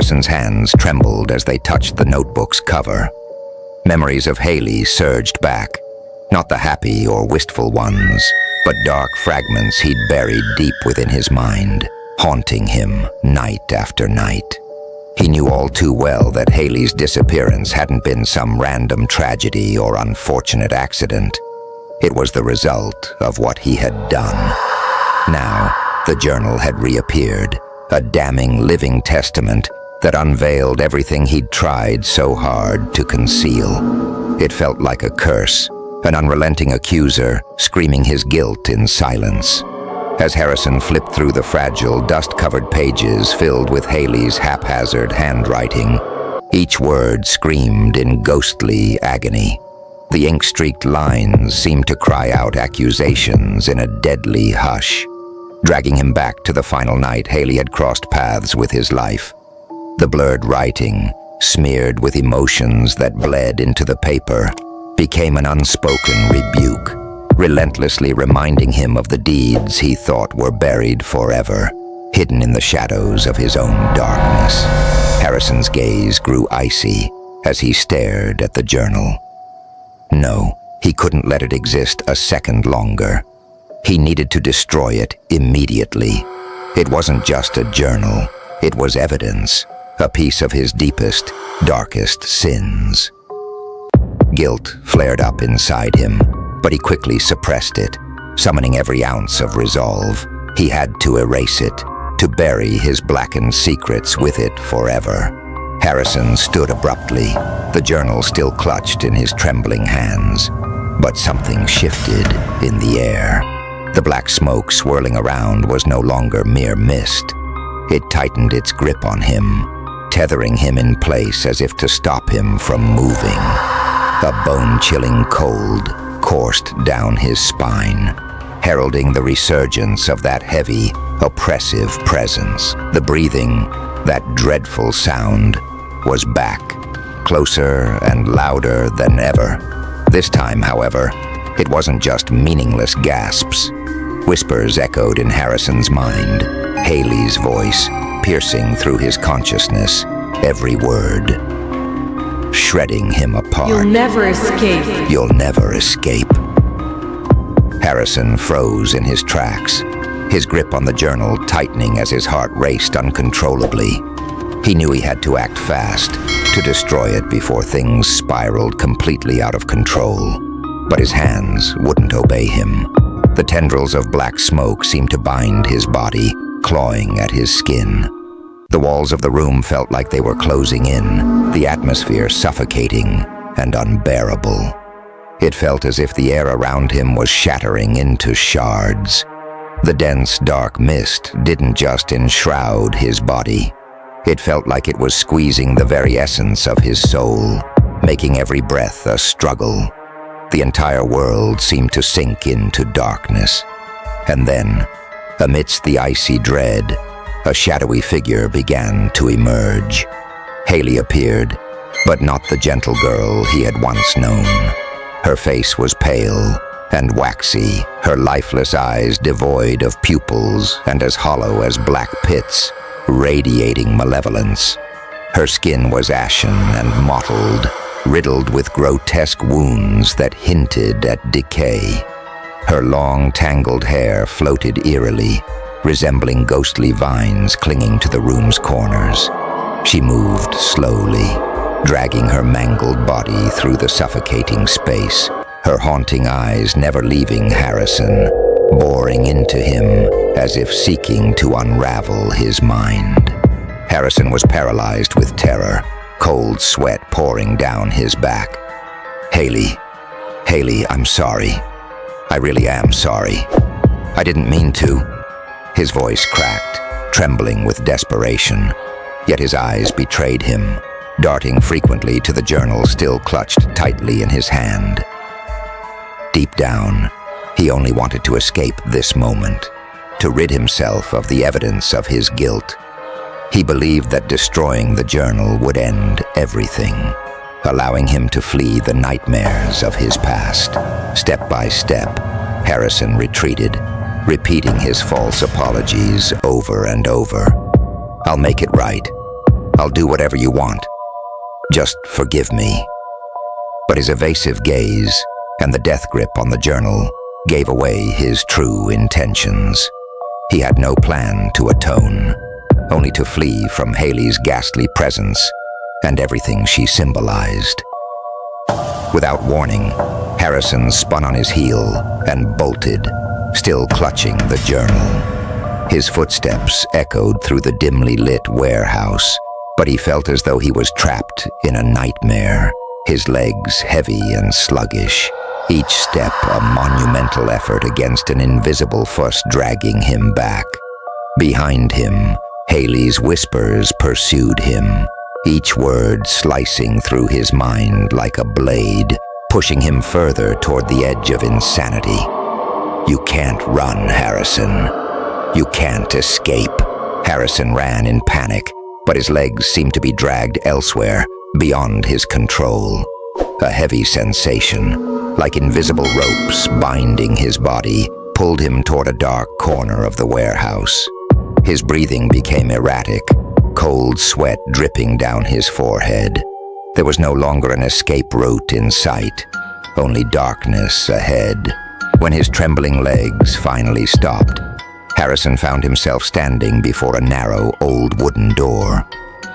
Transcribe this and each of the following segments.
Harrison's hands trembled as they touched the notebook's cover. Memories of Hailey surged back, not the happy or wistful ones, but dark fragments he'd buried deep within his mind, haunting him night after night. He knew all too well that Hailey's disappearance hadn't been some random tragedy or unfortunate accident. It was the result of what he had done. Now, the journal had reappeared, a damning living testament that unveiled everything he'd tried so hard to conceal. It felt like a curse, an unrelenting accuser screaming his guilt in silence. As Harrison flipped through the fragile, dust-covered pages filled with Hailey's haphazard handwriting, each word screamed in ghostly agony. The ink-streaked lines seemed to cry out accusations in a deadly hush. Dragging him back to the final night Hailey had crossed paths with his life. The blurred writing, smeared with emotions that bled into the paper, became an unspoken rebuke, relentlessly reminding him of the deeds he thought were buried forever, hidden in the shadows of his own darkness. Harrison's gaze grew icy as he stared at the journal. No, he couldn't let it exist a second longer. He needed to destroy it immediately. It wasn't just a journal, it was evidence, a piece of his deepest, darkest sins. Guilt flared up inside him, but he quickly suppressed it, summoning every ounce of resolve. He had to erase it, to bury his blackened secrets with it forever. Harrison stood abruptly, the journal still clutched in his trembling hands. But something shifted in the air. The black smoke swirling around was no longer mere mist. It tightened its grip on him, tethering him in place as if to stop him from moving. A bone-chilling cold coursed down his spine, heralding the resurgence of that heavy, oppressive presence. The breathing, that dreadful sound, was back, closer and louder than ever. This time, however, it wasn't just meaningless gasps. Whispers echoed in Harrison's mind, Hailey's voice piercing through his consciousness, every word, shredding him apart. You'll never escape. You'll never escape. Harrison froze in his tracks, his grip on the journal tightening as his heart raced uncontrollably. He knew he had to act fast, to destroy it before things spiraled completely out of control. But his hands wouldn't obey him. The tendrils of black smoke seemed to bind his body, clawing at his skin. The walls of the room felt like they were closing in, the atmosphere suffocating and unbearable. It felt as if the air around him was shattering into shards. The dense, dark mist didn't just enshroud his body. It felt like it was squeezing the very essence of his soul, making every breath a struggle. The entire world seemed to sink into darkness. And then, amidst the icy dread, a shadowy figure began to emerge. Hailey appeared, but not the gentle girl he had once known. Her face was pale and waxy, her lifeless eyes devoid of pupils and as hollow as black pits, radiating malevolence. Her skin was ashen and mottled, riddled with grotesque wounds that hinted at decay. Her long, tangled hair floated eerily, resembling ghostly vines clinging to the room's corners. She moved slowly, dragging her mangled body through the suffocating space, her haunting eyes never leaving Harrison, boring into him as if seeking to unravel his mind. Harrison was paralyzed with terror, cold sweat pouring down his back. Hailey, I'm sorry. I really am sorry. I didn't mean to." His voice cracked, trembling with desperation, yet his eyes betrayed him, darting frequently to the journal still clutched tightly in his hand. Deep down, he only wanted to escape this moment, to rid himself of the evidence of his guilt. He believed that destroying the journal would end everything, allowing him to flee the nightmares of his past. Step by step, Harrison retreated, repeating his false apologies over and over. "I'll make it right. I'll do whatever you want. Just forgive me." But his evasive gaze and the death grip on the journal gave away his true intentions. He had no plan to atone, only to flee from Hailey's ghastly presence and everything she symbolized. Without warning, Harrison spun on his heel and bolted, still clutching the journal. His footsteps echoed through the dimly lit warehouse, but he felt as though he was trapped in a nightmare, his legs heavy and sluggish, each step a monumental effort against an invisible force dragging him back. Behind him, Hailey's whispers pursued him, each word slicing through his mind like a blade, pushing him further toward the edge of insanity. "You can't run, Harrison. You can't escape." Harrison ran in panic, but his legs seemed to be dragged elsewhere, beyond his control. A heavy sensation, like invisible ropes binding his body, pulled him toward a dark corner of the warehouse. His breathing became erratic, cold sweat dripping down his forehead. There was no longer an escape route in sight, only darkness ahead. When his trembling legs finally stopped, Harrison found himself standing before a narrow, old wooden door.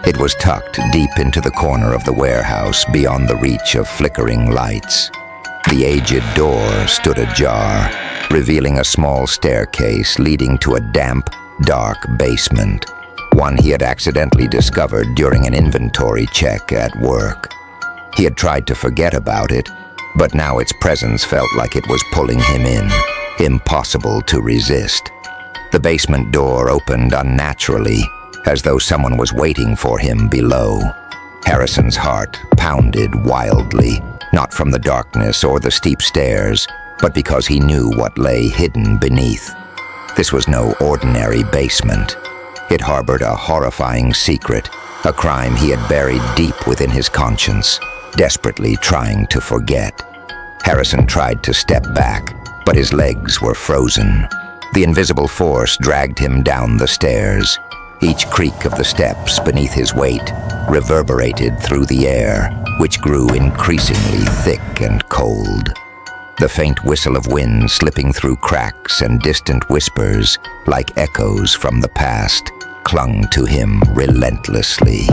It was tucked deep into the corner of the warehouse beyond the reach of flickering lights. The aged door stood ajar, revealing a small staircase leading to a damp, dark basement, one he had accidentally discovered during an inventory check at work. He had tried to forget about it, but now its presence felt like it was pulling him in, impossible to resist. The basement door opened unnaturally, as though someone was waiting for him below. Harrison's heart pounded wildly, not from the darkness or the steep stairs, but because he knew what lay hidden beneath. This was no ordinary basement. It harbored a horrifying secret, a crime he had buried deep within his conscience, desperately trying to forget. Harrison tried to step back, but his legs were frozen. The invisible force dragged him down the stairs. Each creak of the steps beneath his weight reverberated through the air, which grew increasingly thick and cold. The faint whistle of wind slipping through cracks and distant whispers, like echoes from the past, clung to him relentlessly.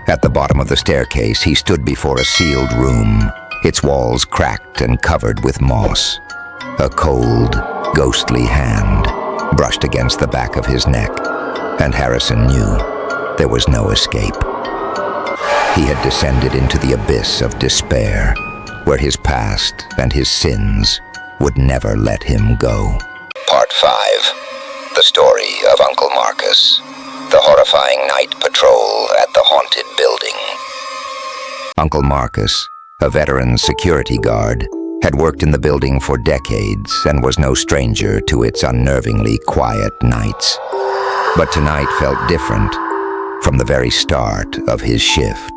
At the bottom of the staircase, he stood before a sealed room, its walls cracked and covered with moss. A cold, ghostly hand brushed against the back of his neck, and Harrison knew there was no escape. He had descended into the abyss of despair, where his past and his sins would never let him go. Part 5. The story of Uncle Marcus. The horrifying night patrol at the haunted building. Uncle Marcus, a veteran security guard, had worked in the building for decades and was no stranger to its unnervingly quiet nights. But tonight felt different from the very start of his shift.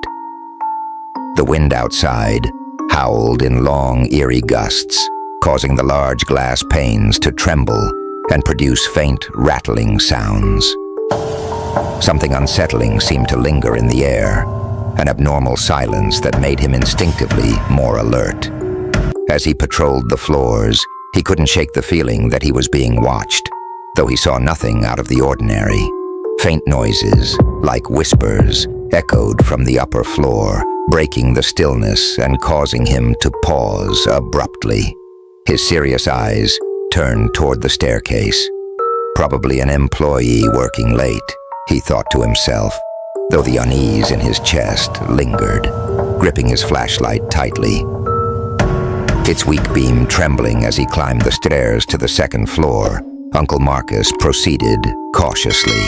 The wind outside howled in long, eerie gusts, causing the large glass panes to tremble and produce faint, rattling sounds. Something unsettling seemed to linger in the air, an abnormal silence that made him instinctively more alert. As he patrolled the floors, he couldn't shake the feeling that he was being watched, though he saw nothing out of the ordinary. Faint noises, like whispers, echoed from the upper floor, breaking the stillness and causing him to pause abruptly. His serious eyes turned toward the staircase. Probably an employee working late, he thought to himself, though the unease in his chest lingered, gripping his flashlight tightly. Its weak beam trembling as he climbed the stairs to the second floor, Uncle Marcus proceeded cautiously.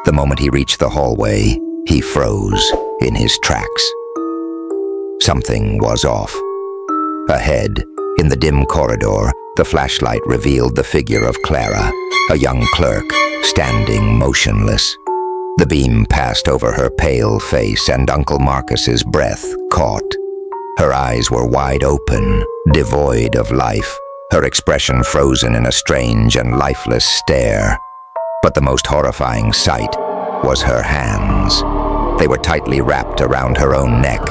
The moment he reached the hallway, he froze in his tracks. Something was off. Ahead, in the dim corridor, the flashlight revealed the figure of Clara, a young clerk, standing motionless. The beam passed over her pale face, and Uncle Marcus's breath caught. Her eyes were wide open, devoid of life, her expression frozen in a strange and lifeless stare. But the most horrifying sight was her hands. They were tightly wrapped around her own neck,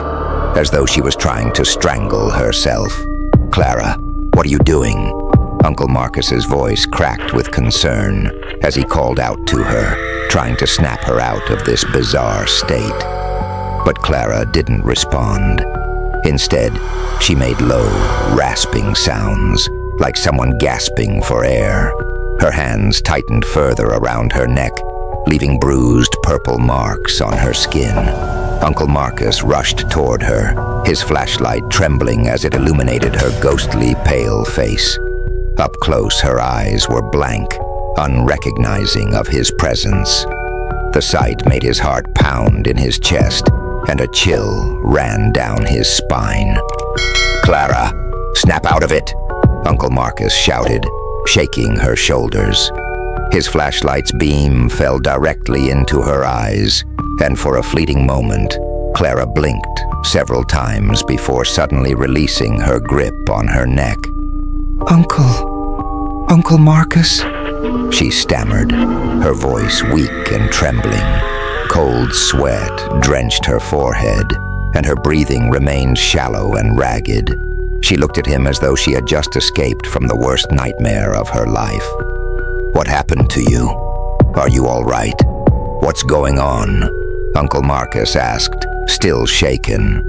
as though she was trying to strangle herself. "Clara, what are you doing?" Uncle Marcus's voice cracked with concern as he called out to her, trying to snap her out of this bizarre state. But Clara didn't respond. Instead, she made low, rasping sounds, like someone gasping for air. Her hands tightened further around her neck, leaving bruised purple marks on her skin. Uncle Marcus rushed toward her, his flashlight trembling as it illuminated her ghostly pale face. Up close, her eyes were blank, unrecognizing of his presence. The sight made his heart pound in his chest, and a chill ran down his spine. "Clara, snap out of it!" Uncle Marcus shouted, shaking her shoulders. His flashlight's beam fell directly into her eyes, and for a fleeting moment, Clara blinked several times before suddenly releasing her grip on her neck. Uncle Marcus?" she stammered, her voice weak and trembling. Cold sweat drenched her forehead, and her breathing remained shallow and ragged. She looked at him as though she had just escaped from the worst nightmare of her life. "What happened to you? Are you all right? What's going on?" Uncle Marcus asked, still shaken.